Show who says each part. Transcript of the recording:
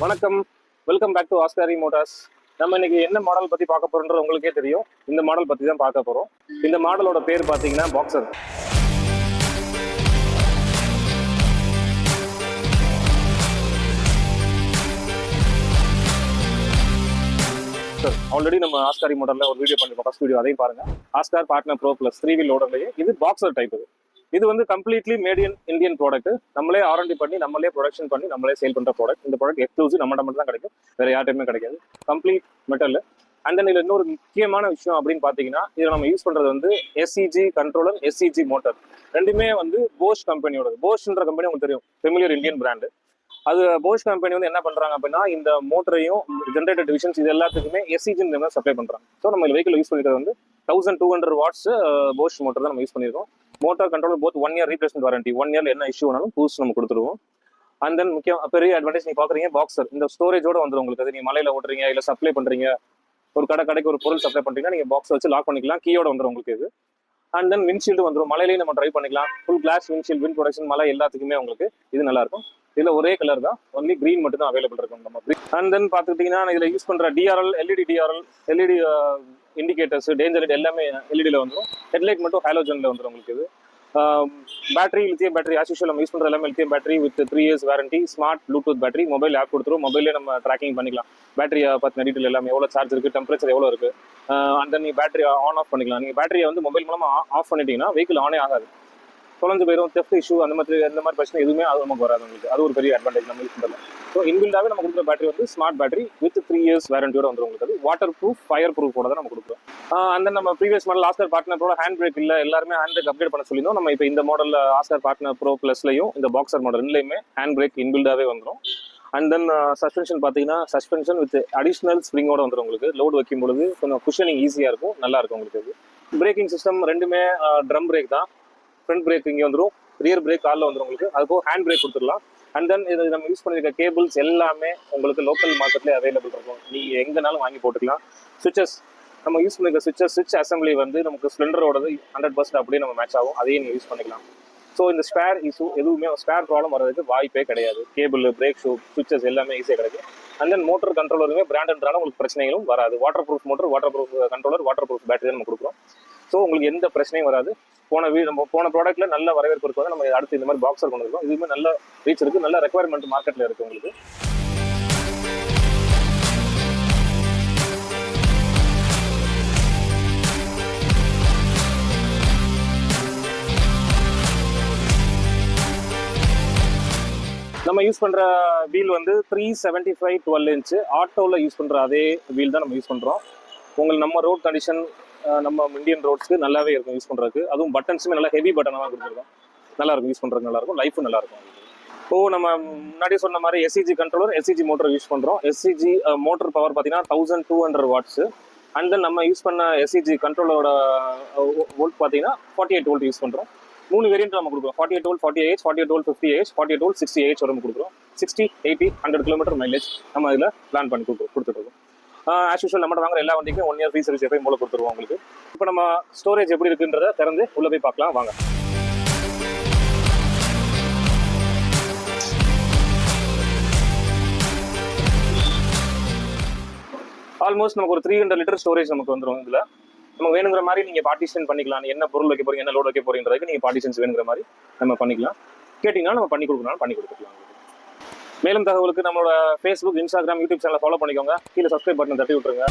Speaker 1: வணக்கம், welcome back to ஆஸ்காரி Motors. நம்ம இன்னைக்கு என்ன மாடல் பத்தி பார்க்க போறோம்ன்றது உங்களுக்கே தெரியும். இந்த மாடல் பத்தி தான் பார்க்க போறோம். இந்த மாடலோட பேர் பாத்தீங்கன்னா பாக்ஸர். ஆல்ரெடி நம்ம ஆஸ்காரி மோட்டார்ல ஒரு வீடியோ பண்ணிருக்கோம், ஃபர்ஸ்ட் வீடியோ, அதையும் பாருங்க. Oscar partner pro plus 3 wheel லோடர்லயே இது பாக்ஸர் டைப். இது வந்து completely made in Indian product. நம்மளே ஆர்என்டி பண்ணி நம்மளே ப்ரொடக்ஷன் பண்ணி நம்மளே சேல் பண்ற ப்ராடக்ட். இந்த ப்ராடக்ட் எக்ஸ்க்ளூசிவ் நம்மகிட்ட மட்டும் தான் கிடைக்கும், வேற யார்ட்டையுமே கிடைக்காது. Complete metal. அண்ட் தென் இதுல இன்னொரு முக்கியமான விஷயம் அப்படின்னு பாத்தீங்கன்னா, இதை நம்ம யூஸ் பண்றது வந்து எஸ்சிஜி கண்ட்ரோலர், எஸ்சிஜி மோட்டார் ரெண்டுமே வந்து போஷ் கம்பெனியோட. போஷ்ன்ற கம்பெனி உங்களுக்கு தெரியும், ஃபெமிலியர் இந்தியன் பிராண்டு. அது போஷ் கம்பெனி வந்து என்ன பண்றாங்க அப்படின்னா, இந்த மோட்டரையும் ஜென்ரேட்டர் டிவிஷன்ஸ் இது எல்லாத்துக்குமே எஸ்சிஜி சப்ளை பண்றாங்க. ஸோ நம்ம வெஹிக்கிள் யூஸ் பண்ணிக்கிறது வந்து 1200 வாட்ஸ் போஷ் மோட்டர் தான் நம்ம யூஸ் பண்ணிருக்கோம். Motor control both 1 year replacement warranty, 1 இயர்ல என்ன இஷ்யூ ஆனாலும் புதுசு நம்ம கொடுத்துருவோம். அண்ட் தென் முக்கியம் பெரிய அட்வான்டேஜ் நீங்க பாக்குறீங்க பாக்ஸர், இந்த ஸ்டோரேஜோட வந்துடும் உங்களுக்கு. அது நீங்க மலையில ஓட்டுறீங்க, இல்ல சப்ளை பண்றீங்க, ஒரு கடைக்கு ஒரு பொருள் சப்ளை பண்றீங்கன்னா நீங்க பாக்ஸ் வச்சு லாக் பண்ணிக்கலாம், கீயோட வந்துடும் உங்களுக்கு இது. அண்ட் தென் விண்ட்ஷீல்டு வந்துடும், மலையிலேயே நம்ம ட்ரைவ் பண்ணிக்கலாம். Full glass windshield, wind production, மலை எல்லாத்துக்குமே உங்களுக்கு இது நல்லா இருக்கும். இதுல ஒரே கலர் தான், ஒன்லி கிரீன் மட்டும் தான் அவைலபிள் இருக்கும் நம்ம. அண்ட் தென் பாத்துக்கிட்டீங்கன்னா இதுல யூஸ் பண்ற DRL, LED indicators, danger light எல்லாமே எல்இடியில் வந்துடும். ஹெட்லைட் மட்டும் ஹாலோஜன்ல வந்துடும் உங்களுக்கு. இது battery lithium battery, as usual நம்ம யூஸ் பண்ற எல்லாமே lithium battery with 3 years warranty. Smart bluetooth battery, mobile app கொடுத்துரும், மொபைலே நம்ம ட்ராக்கிங் பண்ணிக்கலாம். பேட்டரியை பத்தின டீட்டெயில் எல்லாமே, எவ்வளோ சார்ஜ் இருக்கு, டெம்பரேச்சர் எவ்வளோ இருக்கு, அந்த நீங்க பேட்டரி ஆன் ஆஃப் பண்ணிக்கலாம். நீங்க பேட்டரியை வந்து மொபைல் மூலமா ஆஃப் பண்ணிட்டீங்கன்னா வெஹிக்கிள் ஆனே ஆகாது, தொலைஞ்சு போயிடும், தெஃப்ட் இஷ்யூ அந்த மாதிரி பிரச்சனை எதுவுமே அது நமக்கு வராது உங்களுக்கு. அது ஒரு பெரிய அட்வான்டேஜ் நம்ம யூஸ் பண்றது. ஸோ இன்பில்டாவே நம்ம கொடுக்குற பேட்டரி வந்து ஸ்மார்ட் பேட்டரி வித் 3 இயர்ஸ் வாரண்டியோட வந்துடும் உங்களுக்கு. அது வாட்டர் ப்ரூஃப், ஃபயர் ப்ரூஃபோட தான் நம்ம கொடுக்குறோம். அந்த நம்ம ப்ரீவியஸ் மாடல் ஆஸ்கார் பார்ட்னர் ப்ரோட ஹேண்ட் பிரேக் இல்லை, எல்லாருமே ஹேண்ட் பிரேக் அப்டேட் பண்ண சொல்லியிருந்தோம். நம்ம இப்போ இந்த மாடல் ஆஸ்கார் பார்ட்னர் ப்ரோ பிளஸ்லையும் இந்த பாக்ஸர் மாடல் ரெண்டுலையுமே ஹேண்ட் பிரேக் இன்பில்டாவே வந்துடும். அண்ட் தென் சஸ்பென்ஷன் பார்த்தீங்கன்னா சஸ்பென்ஷன் வித் அடிஷனல் ஸ்ப்ரிங்கோட வந்துடும் உங்களுக்கு. லோடு வைக்கும் பொழுது கொஞ்சம் குஷனிங் ஈஸியாக இருக்கும், நல்லா இருக்கும் உங்களுக்கு. பிரேக்கிங் சிஸ்டம் ரெண்டுமே ட்ரம் பிரேக் தான். ஃப்ரண்ட் பிரேக் இங்கே வந்துடும், ரியர் பிரேக் காலில் வந்துடும் உங்களுக்கு. அதுபோக ஹேண்ட் பிரேக் கொடுத்துடலாம். அண்ட் தென் இது நம்ம யூஸ் பண்ணிருக்க கேபிள்ஸ் எல்லாமே உங்களுக்கு லோக்கல் மார்க்கெட்லேயே அவைலபிள் இருக்கும், நீங்கள் எங்கேனாலும் வாங்கி போட்டுக்கலாம். சுவிச்சஸ் நம்ம யூஸ் பண்ணிருக்க சுவிட்ச் அசம்பிளி வந்து நமக்கு ஸ்ப்ளெண்டரோடது 100% அப்படியே நம்ம மேட்ச் ஆகும், அதையே நீங்கள் யூஸ் பண்ணிக்கலாம். ஸோ இந்த ஸ்பேர் இஷ்யூ எதுவுமே, ஸ்பேர் ப்ராப்ளம் வர்றதுக்கு வாய்ப்பே கிடையாது. கேபிள், பிரேக் ஷூ, சுவிச்சஸ் எல்லாமே ஈஸியாக கிடைக்கும். அண்ட் தென் மோட்டர் கண்ட்ரோலருமே பிராண்டன்றாலும் உங்களுக்கு பிரச்சனைகளும் வராது. Water proof motor, water proof controller, water proof battery நம்ம கொடுக்குறோம். ஸோ உங்களுக்கு எந்த பிரச்சனையும் வராது. நம்ம போன ப்ராடக்ட்ல நல்ல வரவேற்பு இருக்கு, நம்ம அடுத்து இந்த மாதிரி பாக்ஸர் கொண்டு இருக்கோம். இதுவுமே நல்ல ரீச் இருக்கு, நல்ல ரெக்யர்மெண்ட் மார்க்கெட்ல இருக்கு உங்களுக்கு. நம்ம யூஸ் பண்ற வீல் வந்து 375 12 இன்ச் ஆட்டோல யூஸ் பண்ற அதே வீல் தான் நம்ம யூஸ் பண்றோம். உங்களுக்கு நம்ம ரோட் கண்டிஷன், நம்ம இந்தியன் ரோட்ஸ்க்கு நல்லாவே இருக்கும் யூஸ் பண்றதுக்கு. அதுவும் பட்டன்ஸுமே நல்லா ஹெவி பட்டனாக கொடுத்துருக்கோம், நல்லா இருக்கும் யூஸ் பண்றதுக்கு, நல்லா இருக்கும், லைஃபும் நல்லா இருக்கும். இப்போ நம்ம முன்னாடி சொன்ன மாதிரி SCG controller, SCG motor use பண்றோம். எஸ்சிஜி மோட்டர் பவர் பார்த்தீங்கன்னா 1200 வாட்ஸ். அண்ட் தென் நம்ம யூஸ் பண்ண எஸ்சிஜி கண்ட்ரோலரோட வோல்ட் பார்த்தீங்கன்னா 48 வோல்ட் யூஸ் பண்றோம். 3 வேரியன்ட் நம்ம கொடுக்குறோம், 48 volt 40Ah, 48 volt 50Ah, 48 volt 60Ah வரை கொடுக்குறோம். 60, 80, 100 கிலோமீட்டர் மைலேஜ் நம்ம இதில் பிளான் பண்ணி கொடுத்துட்டு இருக்கோம். ஆஸ் யூஷுவல் நம்மகிட்ட வாங்குற எல்லா வண்டிக்கும் 1 இயர் ஃப்ரீ சர்வீஸ் எப்பயும் போல கொடுத்துருவோம் உங்களுக்கு. இப்போ நம்ம ஸ்டோரேஜ் எப்படி இருக்குன்றத திறந்து உள்ள போய் பார்க்கலாம் வாங்க. ஆல்மோஸ்ட் நமக்கு ஒரு 300 லிட்டர் ஸ்டோரேஜ் நமக்கு வந்துடும். இதுல நம்ம வேணுங்கிற மாதிரி நீங்க பார்ட்டிஷன் பண்ணிக்கலாம். என்ன பொருள் வைக்க போறீங்க, என்ன லோட் வைக்க போறீங்கிறதுக்கு நீங்க பார்ட்டிஷன்ஸ் வேணுங்கிற மாதிரி நம்ம பண்ணிக்கலாம். கேட்டீங்கன்னா நம்ம பண்ணி கொடுக்கணும், பண்ணி கொடுத்துக்கலாம். மேலும் தகவலுக்கு நம்மளோட ஃபேஸ்புக், இன்ஸ்டாகிராம், யூடியூப் சேனலை ஃபாலோ பண்ணிக்கோங்க. கீழே சப்ஸ்கிரைப் பட்டன் தட்டி விட்டுருங்க.